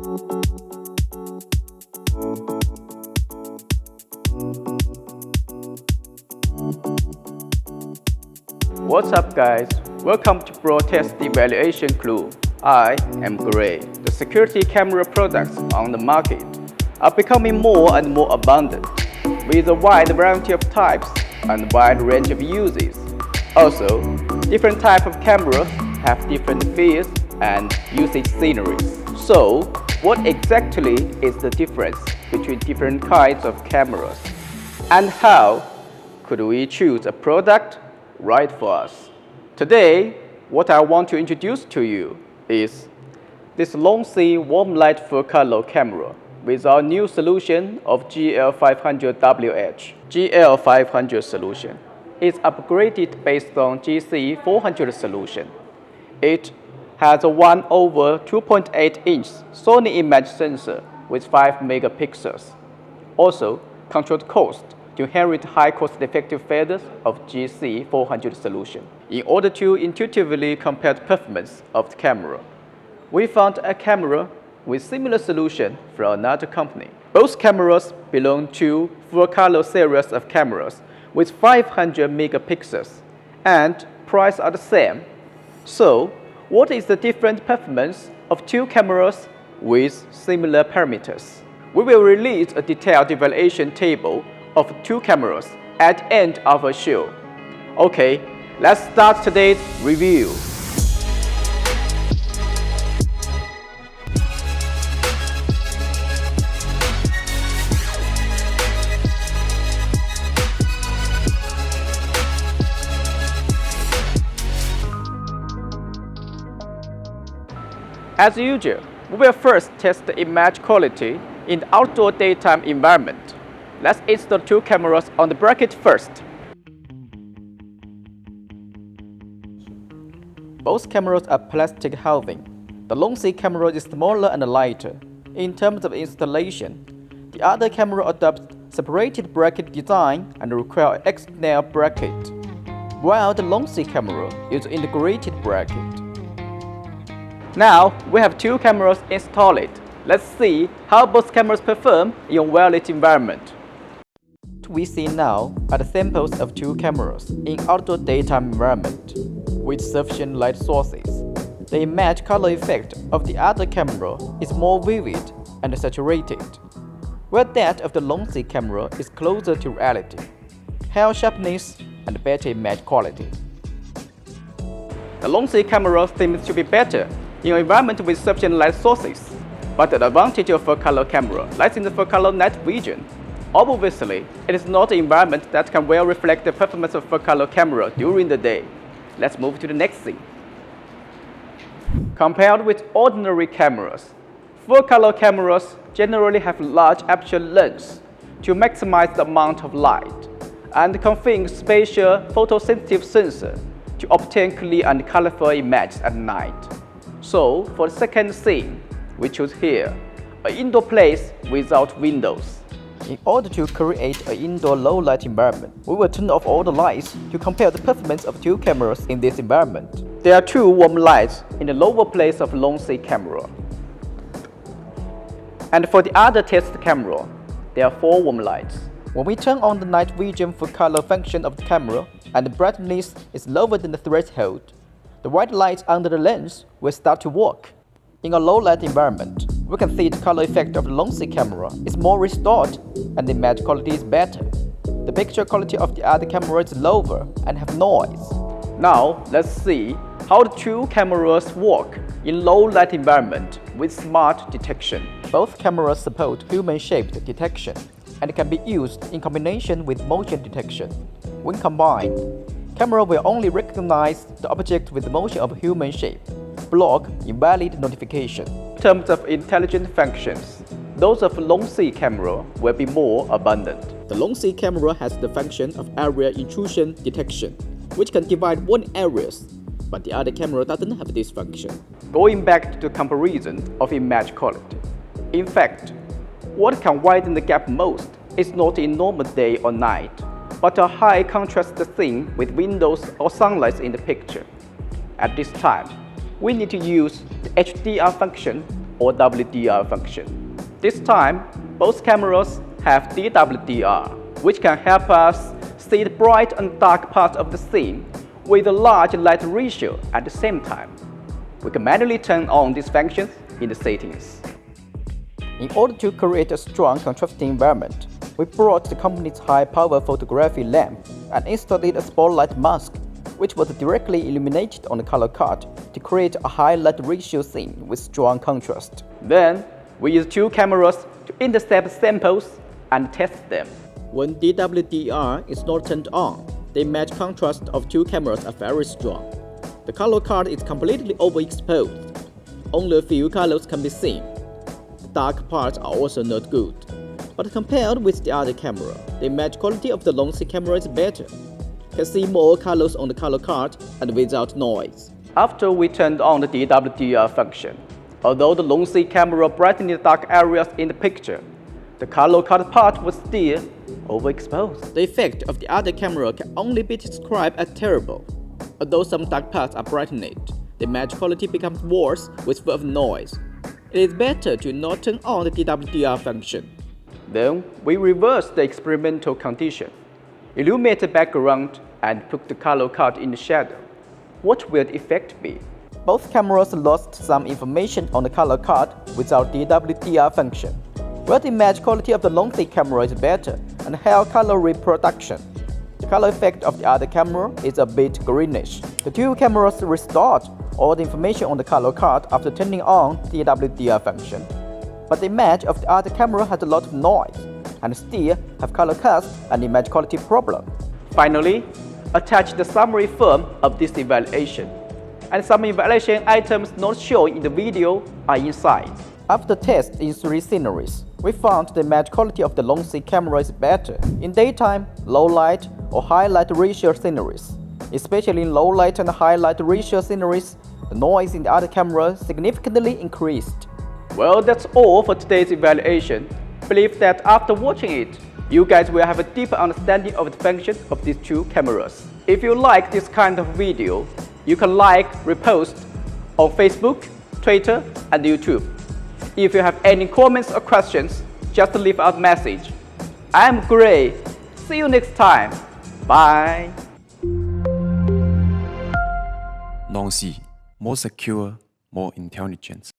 What's up guys, welcome to B.R.O Test Evaluation Clue. I am Gray. The security camera products on the market are becoming more and more abundant with a wide variety of types and wide range of uses. Also, different types of cameras have different features and usage scenarios. So, what exactly is the difference between different kinds of cameras? And how could we choose a product right for us? Today, what I want to introduce to you is this long-C warm light full color camera with our new solution of GL500WH. GL500 solution is upgraded based on GC400 solution. It has a 1/2.8-inch Sony image sensor with 5 megapixels. Also, controlled cost to inherit high cost-effective features of GC400 solution. In order to intuitively compare the performance of the camera, we found a camera with similar solution from another company. Both cameras belong to full-color series of cameras with 500 megapixels, and price are the same. So, what is the different performance of two cameras with similar parameters? We will release a detailed evaluation table of two cameras at the end of our show. Okay, let's start today's review. As usual, we will first test the image quality in the outdoor daytime environment. Let's install two cameras on the bracket first. Both cameras are plastic housing. The long-C camera is smaller and lighter. In terms of installation, the other camera adopts separated bracket design and requires external bracket, while the long-C camera uses integrated bracket. Now, we have two cameras installed. Let's see how both cameras perform in a well-lit environment. What we see now are the samples of two cameras in outdoor daytime environment with sufficient light sources. The image color effect of the other camera is more vivid and saturated, while that of the long-C camera is closer to reality, higher sharpness and better image quality. The long-C camera seems to be better in an environment with sufficient light sources, but the advantage of a full-color camera lies in the full-color night vision. Obviously, it is not an environment that can well reflect the performance of a full-color camera during the day. Let's move to the next scene. Compared with ordinary cameras, full-color cameras generally have large aperture lens to maximize the amount of light and configure spatial photosensitive sensor to obtain clear and colorful images at night. So, for the second scene, we choose here an indoor place without windows. In order to create an indoor low-light environment, we will turn off all the lights to compare the performance of two cameras in this environment. There are two warm lights in the lower place of long-C camera. And for the other test camera, there are four warm lights. When we turn on the night vision full color function of the camera and the brightness is lower than the threshold, the white light under the lens will start to work. In a low-light environment, we can see the color effect of the long-C camera is more restored and the image quality is better. The picture quality of the other camera is lower and have noise. Now, let's see how the two cameras work in low-light environment with smart detection. Both cameras support human-shaped detection and can be used in combination with motion detection. When combined, camera will only recognize the object with the motion of human shape, block invalid notification. In terms of intelligent functions, those of long-C camera will be more abundant. The long-C camera has the function of area intrusion detection, which can divide one areas, but the other camera doesn't have this function. Going back to the comparison of image quality. In fact, what can widen the gap most is not in normal day or night, but a high contrast scene with windows or sunlight in the picture. At this time, we need to use the HDR function or WDR function. This time, both cameras have DWDR, which can help us see the bright and dark part of the scene with a large light ratio at the same time. We can manually turn on these functions in the settings. In order to create a strong contrasting environment, we brought the company's high-power photography lamp and installed a spotlight mask, which was directly illuminated on the color card to create a high light ratio scene with strong contrast. Then, we used two cameras to intercept samples and test them. When DWDR is not turned on, the image contrast of two cameras are very strong. The color card is completely overexposed. Only a few colors can be seen. The dark parts are also not good. But compared with the other camera, the image quality of the long-C camera is better. You can see more colors on the color card and without noise. After we turned on the DWDR function, although the long-C camera brightened the dark areas in the picture, the color card part was still overexposed. The effect of the other camera can only be described as terrible. Although some dark parts are brightened, the image quality becomes worse with full of noise. It is better to not turn on the DWDR function. Then we reversed the experimental condition, illuminate the background and put the color card in the shadow. What will the effect be? Both cameras lost some information on the color card without DWDR function, where the image quality of the long-C camera is better and higher color reproduction. The color effect of the other camera is a bit greenish. The two cameras restored all the information on the color card after turning on the DWDR function. But the image of the other camera has a lot of noise and still have color cast and image quality problem. Finally, attach the summary film of this evaluation, and some evaluation items not shown in the video are inside. After test in 3 sceneries, we found the image quality of the long-C camera is better in daytime, low light or high light ratio sceneries. Especially in low light and high light ratio sceneries, the noise in the other camera significantly increased. Well, that's all for today's evaluation. Believe that after watching it, you guys will have a deeper understanding of the function of these two cameras. If you like this kind of video, you can like, repost on Facebook, Twitter and YouTube. If you have any comments or questions, just leave a message. I'm Gray. See you next time. Bye. Long-C, more secure, more intelligent.